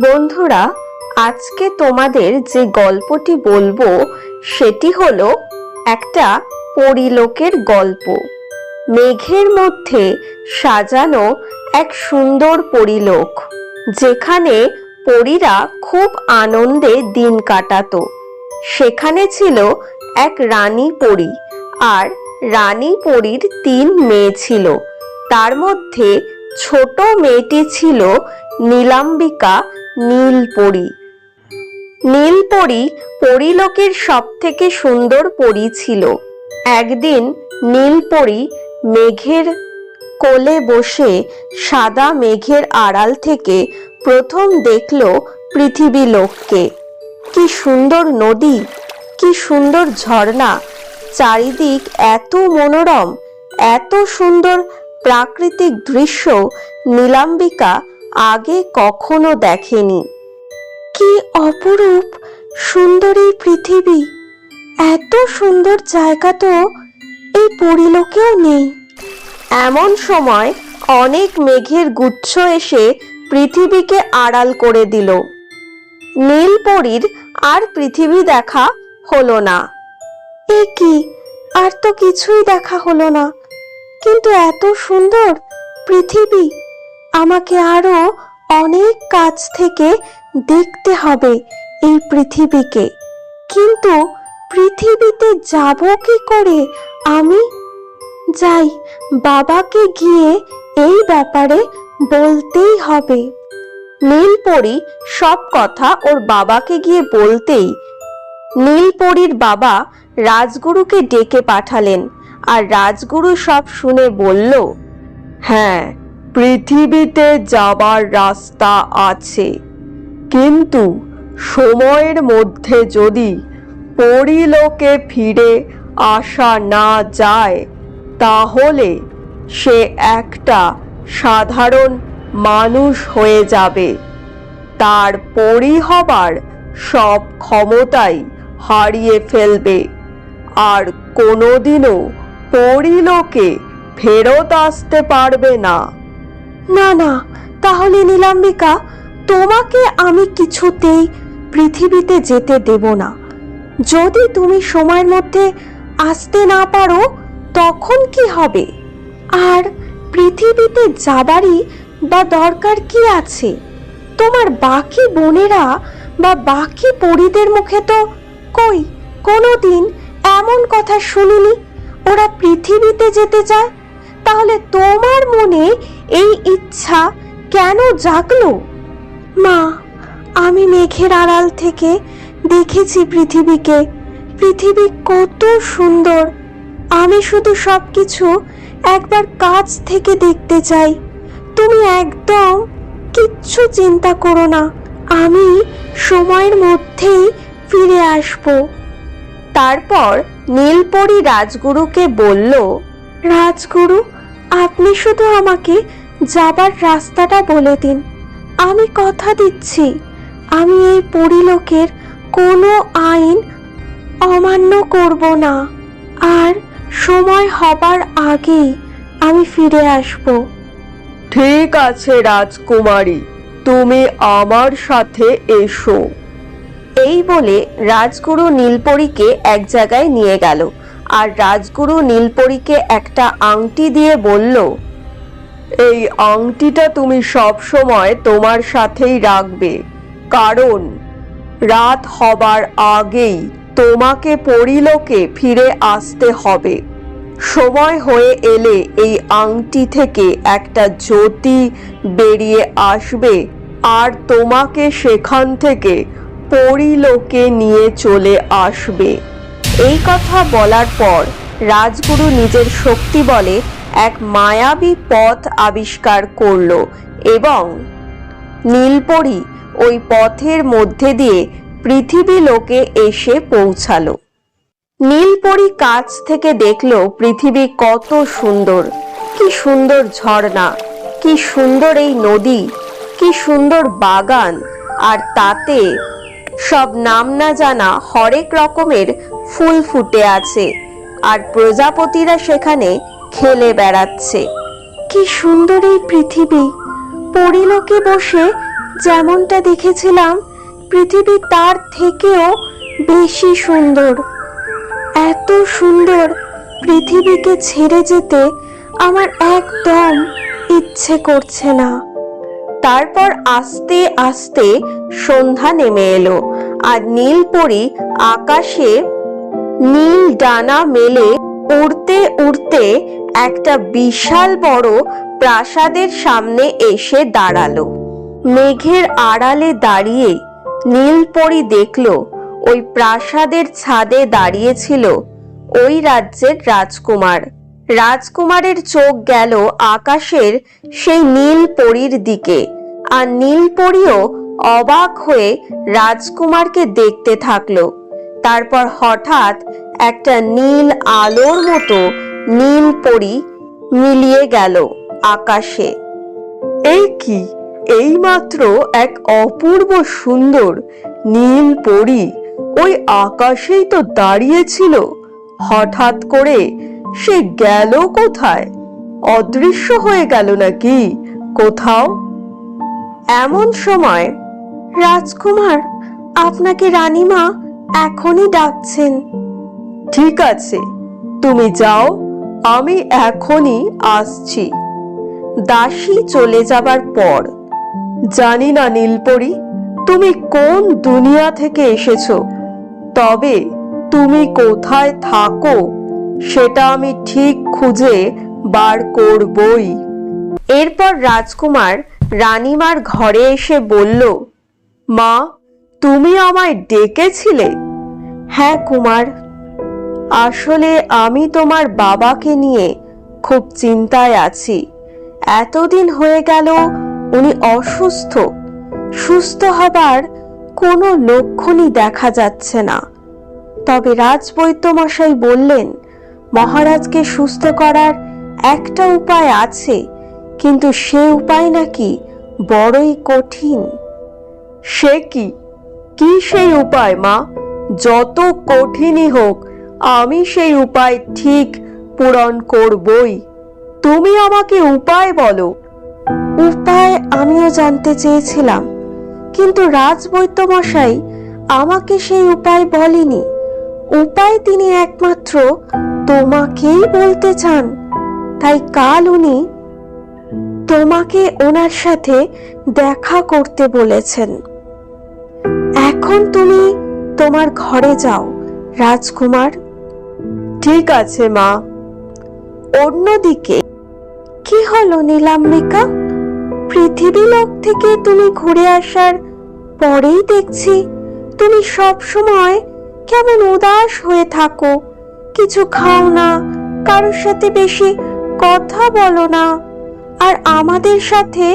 বন্ধুরা, আজকে তোমাদের যে গল্পটি বলবো সেটি হলো একটা পরীলোকের গল্প। মেঘের মধ্যে সাজানো এক সুন্দর পরীলোক, যেখানে পরীরা খুব আনন্দে দিন কাটাতো। সেখানে ছিল এক রানী পরী, আর রানী পরীর 3 মেয়ে ছিল। তার মধ্যে ছোট মেয়েটি ছিল নীলাম্বিকা নীলপরী। নীলপরী পরীলোকের সবথেকে সুন্দর পরী ছিল। একদিন নীলপরী মেঘের কোলে বসে সাদা মেঘের আড়াল থেকে প্রথম দেখল পৃথিবী লোককে। কি সুন্দর নদী, কি সুন্দর ঝর্ণা, চারিদিক এত মনোরম, এত সুন্দর প্রাকৃতিক দৃশ্য নীলাম্বিকা আগে কখনো দেখেনি। কি অপরূপ সুন্দর এই পৃথিবী! এত সুন্দর জায়গা তো এই পরীলোকেও নেই। এমন সময় অনেক মেঘের গুচ্ছ এসে পৃথিবীকে আড়াল করে দিল। নীলপরীর আর পৃথিবী দেখা হলো না। এ কি, আর তো কিছুই দেখা হলো না, কিন্তু এত সুন্দর পৃথিবী! আমাকে আরো অনেক কাছ থেকে দেখতে হবে এই পৃথিবীকে। কিন্তু পৃথিবীতে যাব কি করে আমি? যাই, বাবাকে গিয়ে এই ব্যাপারে বলতেই হবে। নীলপরী সব কথা ওর বাবাকে গিয়ে বলতেই নীলপরীর বাবা রাজগুরুকে ডেকে পাঠালেন। আর রাজগুরু সব শুনে বলল, হ্যাঁ, পৃথিবীতে যাবার রাস্তা আছে, কিন্তু সময়ের মধ্যে যদি পরীলোকে ফিরে আসা না যায়, তাহলে সে একটা সাধারণ মানুষ হয়ে যাবে। তার পরী হবার সব ক্ষমতাই হারিয়ে ফেলবে, আর কোনোদিনও পরীলোকে ফেরত আসতে পারবে না। না না, তাহলে নীলাম্বিকা, তোমাকে আমি কিছুতেই পৃথিবীতে যেতে দেব না। যদি তুমি সময়ের মধ্যে আসতে না পারো, তখন কি হবে? আর পৃথিবীতে যাবারই বা দরকার কি আছে? তোমার বাকি বোনেরা বা বাকি পরীদের মুখে তো কোনোদিন এমন কথা শুনিনি ওরা পৃথিবীতে যেতে চায়। তাহলে তোমার মনে এই ইচ্ছা কেন জাগলো? মা, আমি মেঘের আড়াল থেকে দেখেছি পৃথিবীকে। পৃথিবী কত সুন্দর! আমি শুধু সবকিছু একবার কাছ থেকে দেখতে চাই। তুমি একদম কিচ্ছু চিন্তা করো না, আমি সময়ের মধ্যেই ফিরে আসব। তারপর নীলপরী রাজগুরুকে বলল, রাজগুরু, আপনি শুধু আমাকে যাবার রাস্তাটা বলে দিন। আমি কথা দিচ্ছি, আমি এই পরীলোকের কোনো আইন অমান্য করব না, আর সময় হবার আগেই আমি ফিরে আসব। ঠিক আছে রাজকুমারী, তুমি আমার সাথে এসো। এই বলে রাজগুরু নীলপরীকে এক জায়গায় নিয়ে গেল, আর রাজগুরু নীলপরীকে একটা আংটি দিয়ে বলল, এই আংটিটা তুমি সব সময় তোমার সাথেই রাখবে, কারণ রাত হবার আগেই তোমাকে পরীলোকে ফিরে আসতে হবে। সময় হয়ে এলে এই আংটি থেকে একটা জ্যোতি বেরিয়ে আসবে, আর তোমাকে সেখান থেকে পরীলোকে নিয়ে চলে আসবে। এই কথা বলার পর রাজগুরু নিজের শক্তি বলে এক মায়াবী পথ আবিষ্কার করল, এবং নীলপরী ওই পথের মধ্যে দিয়ে পৃথিবী লোকে এসে পৌঁছালো। নীলপরী কাছ থেকে দেখলো পৃথিবী কত সুন্দর, কি সুন্দর ঝর্ণা, কি সুন্দর এই নদী, কি সুন্দর বাগান, আর তাতে সব নাম না জানা হরেক রকমের ফুল ফুটে আছে, আর প্রজাপতিরা সেখানে খেলে বেড়াচ্ছে। কি সুন্দর এই পৃথিবী! পরীলোকে বসে যেমনটা দেখেছিলাম পৃথিবী তার থেকেও বেশি সুন্দর। এত সুন্দর পৃথিবীকে ছেড়ে যেতে আমার একদম ইচ্ছে করছে না। তারপর আস্তে আস্তে সন্ধ্যা নেমে এলো, আর নীলপরী আকাশে নীল ডানা মেলে উড়তে উড়তে একটা বিশাল বড় প্রাসাদের সামনে এসে দাঁড়ালো। মেঘের আড়ালে দাঁড়িয়ে নীলপরী দেখলো ওই প্রাসাদের ছাদে দাঁড়িয়েছিল ওই রাজ্যের রাজকুমার। রাজকুমারের চোখ গেল আকাশের সেই নীলপরীর দিকে, আর নীলপরীও অবাক হয়ে রাজকুমারকে দেখতে থাকলো। তারপর হঠাৎ একটা নীল আলোর মতো নীলপরী মিলিয়ে গেল আকাশে। এই কি, এইমাত্র এক অপূর্ব সুন্দর নীলপরী ওই আকাশেই তো দাঁড়িয়েছিল, হঠাৎ করে সে গেল কোথায়? অদৃশ্য হয়ে গেল নাকি কোথাও? এমন সময় রাজকুমার, আপনাকে রানীমা এখনই ডাকছেন। ঠিক আছে, তুমি যাও, আমি এখনই আসছি। দাসী চলে যাবার পর, জানি না নীলপরী তুমি কোন দুনিয়া থেকে এসেছো, তবে তুমি কোথায় থাকো সেটা আমি ঠিক খুঁজে বার করবই। এরপর রাজকুমার রানীমার ঘরে এসে বলল, মা, তুমি আমায় ডেকেছিলে? হ্যাঁ কুমার, আসলে আমি তোমার বাবাকে নিয়ে খুব চিন্তায় আছি। এতদিন হয়ে গেল উনি অসুস্থ, সুস্থ হবার কোনো লক্ষণই দেখা যাচ্ছে না। তবে রাজবৈদ্যমশাই বললেন মহারাজকে সুস্থ করার একটা উপায় আছে, কিন্তু সে উপায় নাকি বড়ই কঠিন। সে কি? কি সেই উপায় মা? যত কঠিনই হোক আমি সেই উপায় ঠিক পূরণ করবই। তুমি আমাকে উপায় বলো। উপায় আমিও জানতে চেয়েছিলাম, কিন্তু রাজবৈদ্যমশাই আমাকে সেই উপায় বলেনি। উপায় তিনি একমাত্র তোমাকেই বলতে চান, তাই কাল উনি তোমাকে ওনার সাথে দেখা করতে বলেছেন। এখন তুমি তোমার ঘরে যাও রাজকুমার। ঠিক আছে মা। অন্যদিকে, কি হলো নীলাম্বিকা? পৃথিবী লোক থেকে তুমি ঘুরে আসার পরেই দেখছি তুমি সব সময় কেমন উদাস হয়ে থাকো, কিছু খাও না, কারোর সাথে বেশি কথা বলো না, আর আমাদের সাথে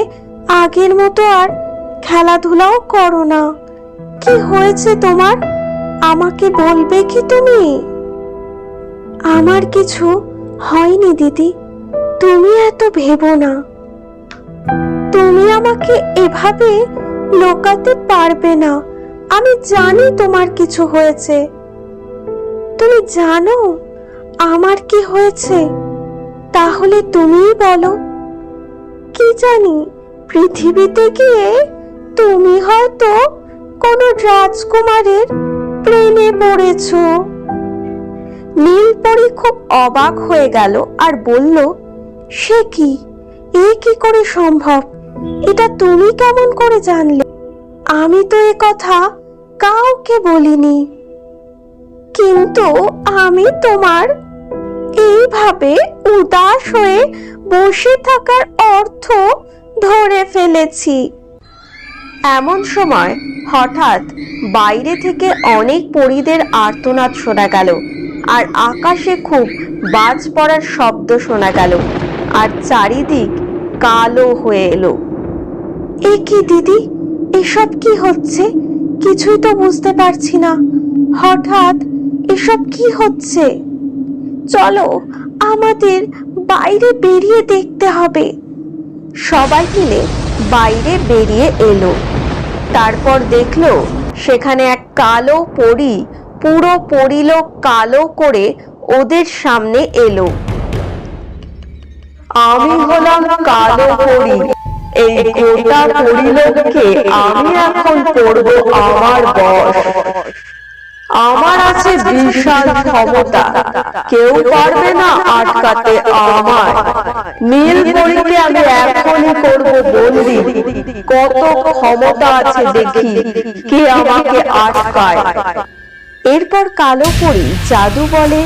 আগের মতো আর খেলাধুলাও করো না। কি হয়েছে তোমার? আমাকে বলবে কি তুমি? আমার কিছু হয়নি দিদি, তুমি এত ভেবো না। তুমি আমাকে এভাবে লোকাতে পারবে না, আমি জানি তোমার কিছু হয়েছে। তুমি জানো আমার কি হয়েছে? তাহলে তুমিই বলো। কি জানি, পৃথিবীতে গিয়ে তুমি হয়তো কোনো রাজকুমারের প্রেমে পড়েছো। নীলপরী খুব অবাক হয়ে গেল আর বলল, সে কি? এ কি করে সম্ভব? এটা তুমি কেমন করে জানলে? আমি তো এ কথা কাউকে বলিনি। কিন্তু আমি তোমার এইভাবে উদাস হয়ে বসে থাকার অর্থ ধরে ফেলেছি। এমন সময় হঠাৎ বাইরে থেকে অনেক পরীদের আর্তনাদ শোনা গেল, আর আকাশে খুব বাজ পড়ার শব্দ শোনা গেল, আর চারিদিক কালো হয়ে এলো। এ কি দিদি, এসব কি হচ্ছে? কিছুই তো বুঝতে পারছি না। হঠাৎ এসব কি হচ্ছে? চলো আমাদের বাইরে বেরিয়ে দেখতে হবে। সবাই মিলে বাইরে বেরিয়ে এলো। তারপর দেখলো সেখানে এক কালো পরী পুরো পরিলোক কালো করে ওদের সামনে এলো। আমি হলাম কালো পরী, এই গোটা পরিলোককে আমি এখন করব আমার বশ। আমার আছে বিশাল ক্ষমতা, কেউ পারবে না আটকাতে আমায়। নীলপরীকে আমি এখনই করব বন্দি। কত ক্ষমতা আছে দেখি, কে আমাকে আটকায়। এরপর কালো পরী জাদু বলে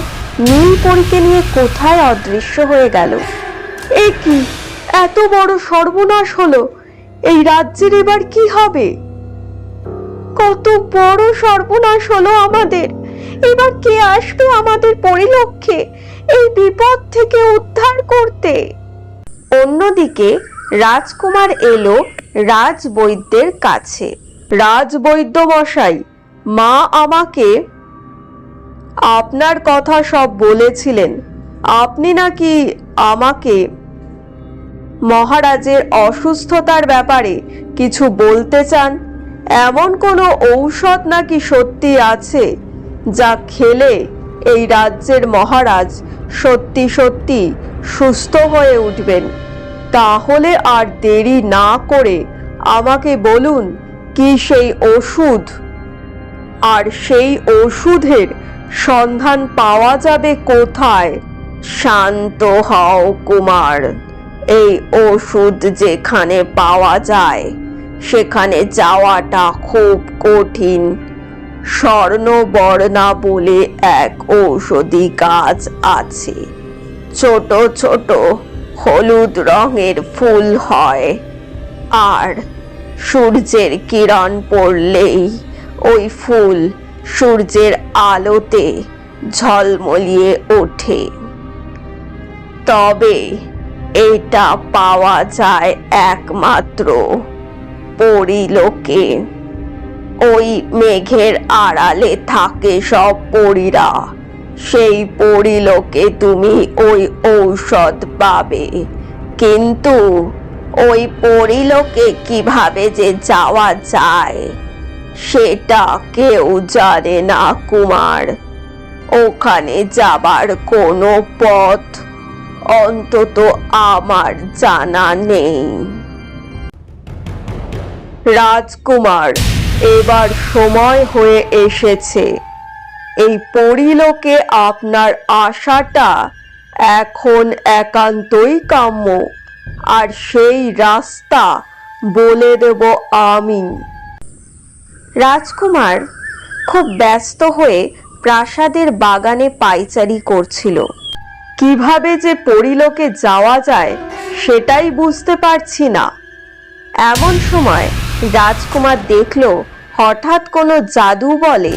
নীলপরীকে নিয়ে কোথায় অদৃশ্য হয়ে গেল। এ কি, এত বড় সর্বনাশ হলো! এই রাজ্যের এবার কি হবে? কত বড় সর্বনাশ হলো আমাদের! এবার কে আসবে আমাদের পরিলক্ষে এই বিপদ থেকে উদ্ধার করতে? অন্যদিকে রাজকুমার এলো রাজবৈদ্যের কাছে। রাজবৈদ্য মশাই, মা আমাকে আপনার কথা সব বলেছিলেন। আপনি নাকি আমাকে মহারাজের অসুস্থতার ব্যাপারে কিছু বলতে চান। এমন কোনো ঔষধ নাকি সত্যি আছে যা খেলে এই রাজ্যের মহারাজ সত্যি সত্যি সুস্থ হয়ে উঠবেন? তাহলে আর দেরি না করে আমাকে বলুন কি সেই ওষুধ, আর সেই ওষুধের সন্ধান পাওয়া যাবে কোথায়? শান্ত হও কুমার, এই ওষুধ যেখানে পাওয়া যায় সেখানে যাওয়াটা খুব কঠিন। স্বর্ণবর্ণা বলে এক ঔষধি গাছ আছে, ছোট ছোট হলুদ রঙের ফুল হয়, আর সূর্যের কিরণ পড়লেই ওই ফুল সূর্যের আলোতে ঝলমলিয়ে ওঠে। তবে এটা পাওয়া যায় একমাত্র পরিলোকে। ওই মেঘের আড়ালে থাকে সব পরীরা, সেই পরিলোকে তুমি ওই ঔষধ পাবে। কিন্তু ওই পরিলোকে কিভাবে যে যাওয়া যায় সেটা কেউ জানে না কুমার। ওখানে যাবার কোনো পথ অন্তত আমার জানা নেই। রাজকুমার, এবার সময় হয়ে এসেছে। এই পরিলোকে আপনার আশাটা এখন একান্তই কাম্য, আর সেই রাস্তা বলে দেব আমি। রাজকুমার খুব ব্যস্ত হয়ে প্রাসাদের বাগানে পায়চারি করছিল। কিভাবে যে পরিলোকে যাওয়া যায় সেটাই বুঝতে পারছি না। এমন সময় রাজকুমার দেখল হঠাৎ কোনো জাদু বলে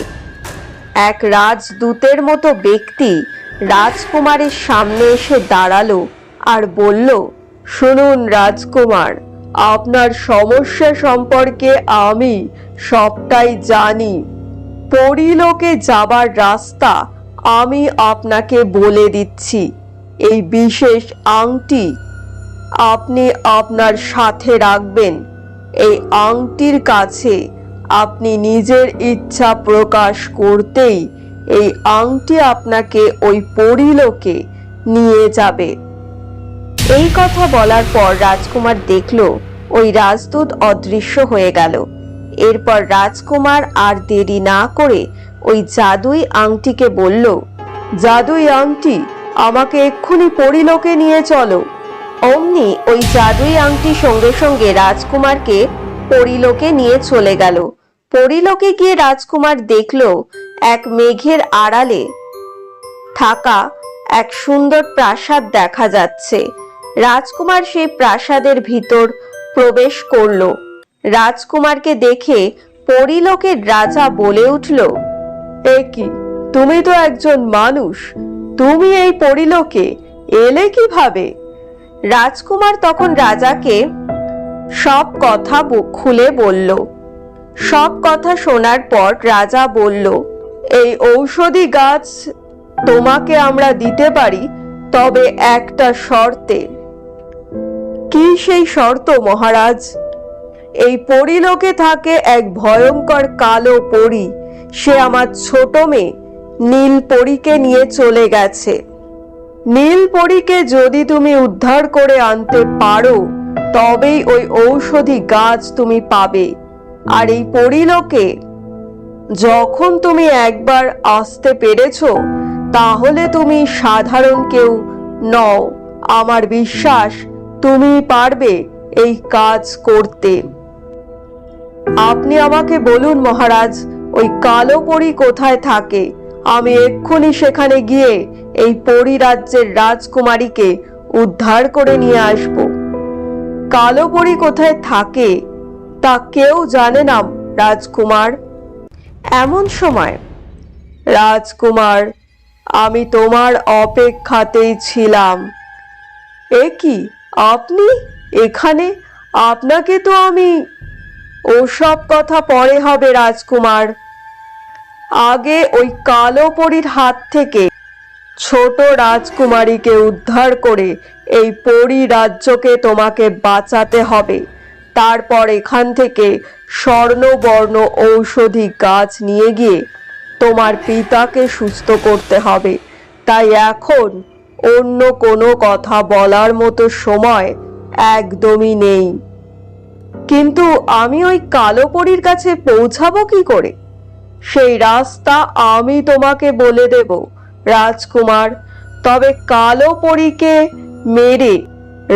এক রাজদূতের মতো ব্যক্তি রাজকুমারের সামনে এসে দাঁড়ালো আর বলল, শুনুন রাজকুমার, আপনার সমস্যা সম্পর্কে আমি সবটাই জানি। পরিলোকে যাবার রাস্তা আমি আপনাকে বলে দিচ্ছি। এই বিশেষ আংটি আপনি আপনার সাথে রাখবেন। এই আংটির কাছে আপনি নিজের ইচ্ছা প্রকাশ করতেই এই আংটি আপনাকে ওই পরিলোকে নিয়ে যাবে। এই কথা বলার পর রাজকুমার দেখল ওই রাজদূত অদৃশ্য হয়ে গেল। এরপর রাজকুমার আর দেরি না করে ওই জাদুই আংটিকে বলল, জাদুই আংটি, আমাকে এক্ষুনি পরিলোকে নিয়ে চলো। অমনি ওই জাদুই আংটি সঙ্গে সঙ্গে রাজকুমারকে পরিলোকে নিয়ে চলে গেল। পরিলোকে গিয়ে রাজকুমার দেখল এক মেঘের আড়ালে থাকা এক সুন্দর প্রাসাদ দেখা যাচ্ছে। রাজকুমার সেই প্রাসাদের ভিতর প্রবেশ করলো। রাজকুমারকে দেখে পরিলোকের রাজা বলে উঠল, এ কি, তুমি তো একজন মানুষ, তুমি এই পরিলোকে এলে কিভাবে? রাজকুমার তখন রাজাকে সব কথা খুলে বলল। সব কথা শোনার পর রাজা বলল, এই ঔষধি গাছ তোমাকে আমরা দিতে পারি, তবে একটা শর্তে। কি সেই শর্ত মহারাজ? এই পরিলোকে থাকে এক ভয়ঙ্কর কালো পরী, সে আমার ছোট মেয়ে নীলপরীকে নিয়ে চলে গেছে। নীলপরীকে যদি তুমি উদ্ধার করে আনতে পারো তবেই ওই ঔষধি গাছ তুমি পাবে। আর এই পরিলোকে যখন তুমি একবার আসতে পেরেছো, তাহলে তুমি সাধারণ কেউ নও। আমার বিশ্বাস তুমি পারবে এই কাজ করতে। আপনি আমাকে বলুন মহারাজ, ওই কালো পরী কোথায় থাকে? আমি এক্ষুনি সেখানে গিয়ে এই পরী রাজ্যের রাজকুমারীকে উদ্ধার করে নিয়ে আসব। কালো পরী কোথায় থাকে তা কেউ জানে না রাজকুমার। এমন সময় রাজকুমার, আমি তোমার অপেক্ষাতেই ছিলাম। এ কি, আপনি এখানে? আপনাকে তো আমি... ওসব কথা পরে হবে রাজকুমার। আগে ওই কালো পরীর হাত থেকে ছোট রাজকুমারীকে উদ্ধার করে এই পরী রাজ্যকে তোমাকে বাঁচাতে হবে। তারপর এখান থেকে স্বর্ণবর্ণ ঔষধি গাছ নিয়ে গিয়ে তোমার পিতাকে সুস্থ করতে হবে। তাই এখন অন্য কোনো কথা বলার মতো সময় একদমই নেই। কিন্তু আমি ওই কালো পরীর কাছে পৌঁছাবো কি করে? সেই রাস্তা আমি তোমাকে বলে দেব রাজকুমার। তবে কালো পরীকে মেরে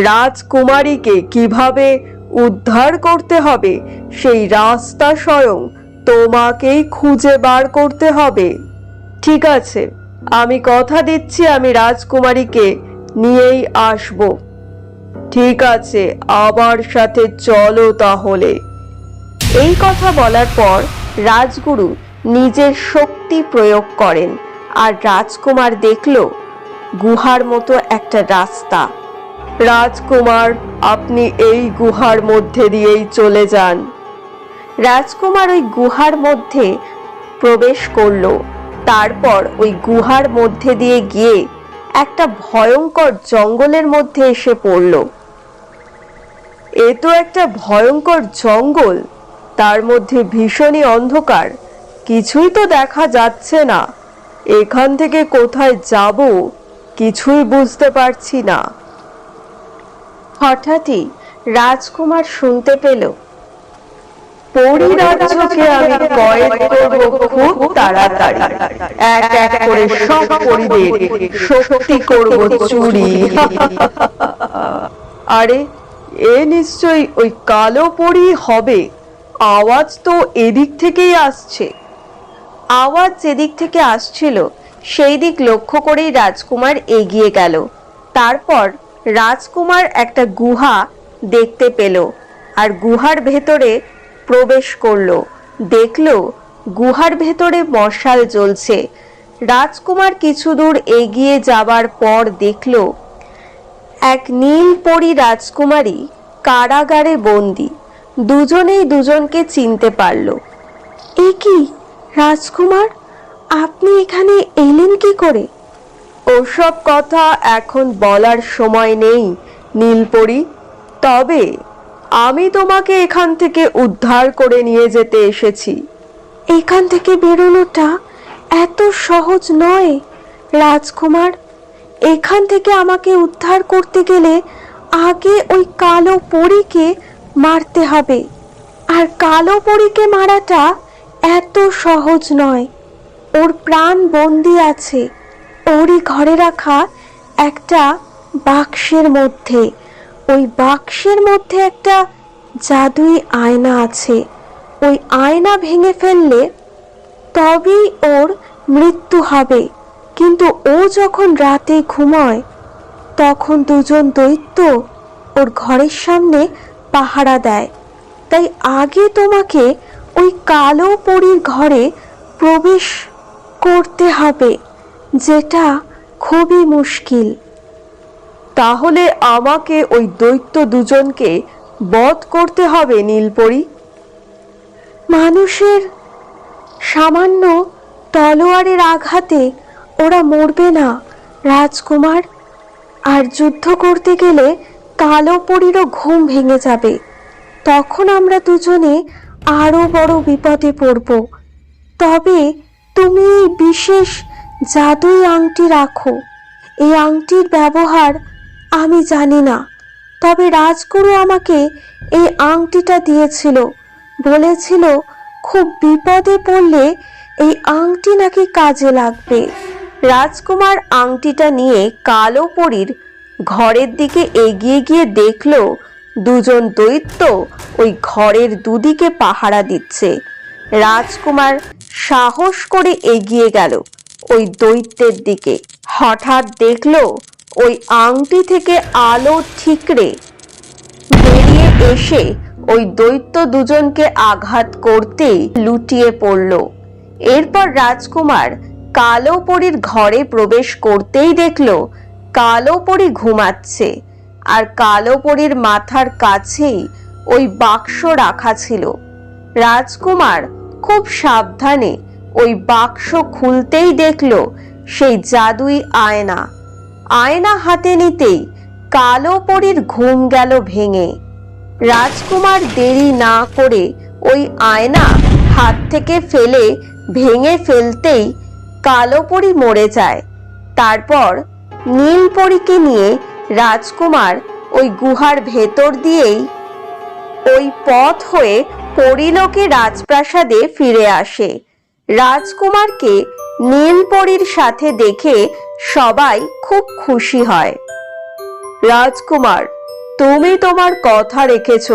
রাজকুমারীকে কিভাবে উদ্ধার করতে হবে সেই রাস্তা স্বয়ং তোমাকেই খুঁজে বার করতে হবে। ঠিক আছে, আমি কথা দিচ্ছি আমি রাজকুমারীকে নিয়েই আসব। ঠিক আছে, আবার সাথে চলো তাহলে। এই কথা বলার পর রাজগুরু নিজের শক্তি প্রয়োগ করেন, আর রাজকুমার দেখল গুহার মতো একটা রাস্তা। রাজকুমার, আপনি এই গুহার মধ্যে দিয়েই চলে যান। রাজকুমার ওই গুহার মধ্যে প্রবেশ করলো। তারপর ওই গুহার মধ্যে দিয়ে গিয়ে একটা ভয়ঙ্কর জঙ্গলের মধ্যে এসে পড়ল। এ তো একটা ভয়ঙ্কর জঙ্গল, তার মধ্যে ভীষণই অন্ধকার, কিছুই তো দেখা যাচ্ছে না। এখান থেকে কোথায় যাব কিছুই বুঝতে পারছি না। হঠাৎই রাজকুমার শুনতে পেল, পরী রাজ্যকে আমি কয়েদ করব খুব তাড়াতাড়ি। এক এক করে সব পরীদের শক্তি করব চুরি। আরে, এ নিশ্চয়ই ওই কালো পরী হবে। আওয়াজ তো এদিক থেকেই আসছে। আওয়াজ যেদিক থেকে আসছিল সেই দিক লক্ষ্য করেই রাজকুমার এগিয়ে গেল। তারপর রাজকুমার একটা গুহা দেখতে পেল, আর গুহার ভেতরে প্রবেশ করলো। দেখলো গুহার ভেতরে মশাল জ্বলছে। রাজকুমার কিছু দূর এগিয়ে যাবার পর দেখলো এক নীল পরী রাজকুমারী কারাগারে বন্দী। দুজনেই দুজনকে চিনতে পারল। এ কি রাজকুমার, আপনি এখানে এলেন কি করে? ওসব কথা এখন বলার সময় নেই নীলপরী। তবে আমি তোমাকে এখান থেকে উদ্ধার করে নিয়ে যেতে এসেছি। এখান থেকে বেরোনোটা এত সহজ নয় রাজকুমার। এখান থেকে আমাকে উদ্ধার করতে গেলে আগে ওই কালো পরীকে মারতে হবে। আর কালো পরীকে মারাটা এত সহজ নয়। ওর প্রাণ বন্দি আছে ওরই ঘরে রাখা একটা বাক্সের মধ্যে। ওই বাক্সের মধ্যে একটা জাদুই আয়না আছে। ওই আয়না ভেঙে ফেললে তবেই ওর মৃত্যু হবে। কিন্তু ও যখন রাতে ঘুমায় তখন দুজন দৈত্য ওর ঘরের সামনে পাহারা দেয়। তাই আগে তোমাকে ওই কালো পরীর ঘরে প্রবেশ করতে হবে, যেটা খুবই মুশকিল। তাহলে আমাকে ওই দৈত্য দুজনকে বধ করতে হবে নীলপরী। মানুষের সামান্য তলোয়ারের আঘাতে ওরা মরবে না রাজকুমার। আর যুদ্ধ করতে গেলে কালো পরীরও ঘুম ভেঙে যাবে। তখন আমরা দুজনে আরো বড় বিপদে পড়ব। তবে তুমি এই বিশেষ জাদুই আংটি রাখো। এই আংটির ব্যবহার আমি জানি না, তবে রাজগুরু আমাকে এই আংটিটা দিয়েছিল, বলেছিল খুব বিপদে পড়লে এই আংটি নাকি কাজে লাগবে। রাজকুমার আংটিটা নিয়ে কালো পরীর ঘরের দিকে এগিয়ে গিয়ে দেখলো দুজন দৈত্য ওই ঘরের দুদিকে পাহারা দিচ্ছে। রাজকুমার সাহস করে এগিয়ে গেল ওই দৈত্যের দিকে। হঠাৎ দেখলো ওই আংটি থেকে আলো ঠিকরে বেরিয়ে এসে ওই দৈত্য দুজনকে আঘাত করতেই লুটিয়ে পড়ল। এরপর রাজকুমার কালো পরীর ঘরে প্রবেশ করতেই দেখলো কালো পরী ঘুমাচ্ছে, আর কালো পরীর মাথার কাছেই ওই বাক্স রাখা ছিল। রাজকুমার খুব সাবধানে ওই বাক্স খুলতেই দেখলো সেই জাদুই আয়না। আয়না হাতে নিতেই কালো পরীর ঘুম গেল ভেঙে। রাজকুমার দেরি না করে ওই আয়না হাত থেকে ফেলে ভেঙে ফেলতেই কালো পরী মরে যায়। তারপর নীল পরীকে নিয়ে রাজকুমার ওই গুহার ভেতর দিয়েই ওই পথ হয়ে পরীলোকে রাজপ্রাসাদে ফিরে আসে। রাজকুমারকে নীল পরীর সাথে দেখে সবাই খুব খুশি হয়। রাজকুমার, তুমি তোমার কথা রেখেছ,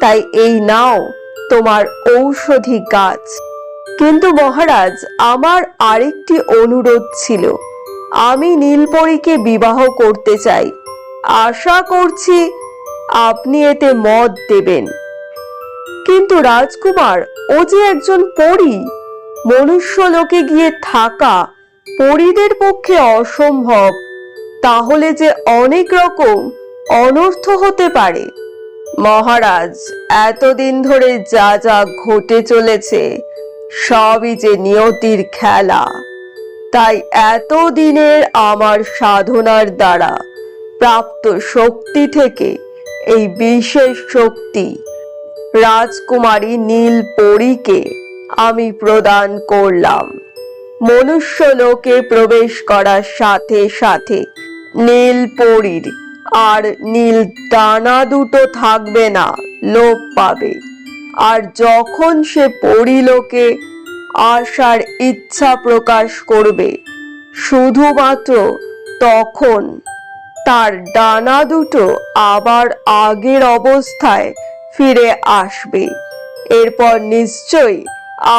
তাই এই নাও তোমার ঔষধি গাছ। কিন্তু মহারাজ, আমার আরেকটি অনুরোধ ছিল। আমি নীলপরীকে বিবাহ করতে চাই। আশা করছি আপনি এতে মত দেবেন। কিন্তু রাজকুমার, ও যে একজন পরী, মনুষ্য লোকে গিয়ে থাকা পরীদের পক্ষে অসম্ভব। তাহলে যে অনেক রকম অনর্থ হতে পারে। মহারাজ, এতদিন ধরে যা যা ঘটে চলেছে সবই যে নিয়তির খেলা। তাই এতদিনের আমার সাধনার দ্বারা প্রাপ্ত শক্তি থেকে এই বিশেষ শক্তি রাজকুমারী নীল পরীকে আমি প্রদান করলাম। মনুষ্য লোকে প্রবেশ করার সাথে সাথে নীল পরীর আর নীল ডানা দুটো থাকবে না, লোপ পাবে। আর যখন সে পরীলোকে আসার ইচ্ছা প্রকাশ করবে, শুধুমাত্র তখন তার ডানা দুটো আবার আগের অবস্থায় ফিরে আসবে। এরপর নিশ্চয়ই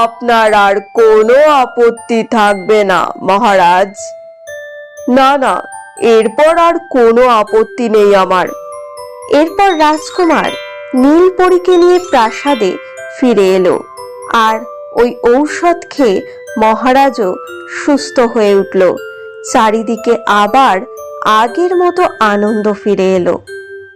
আপনার আর কোনো আপত্তি থাকবে না মহারাজ। না না, এরপর আর কোনো আপত্তি নেই আমার। এরপর রাজকুমার নীল পরীকে নিয়ে প্রাসাদে ফিরে এলো, আর ওই ঔষধ খেয়ে মহারাজও সুস্থ হয়ে উঠল। চারিদিকে আবার আগের মতো আনন্দ ফিরে এলো।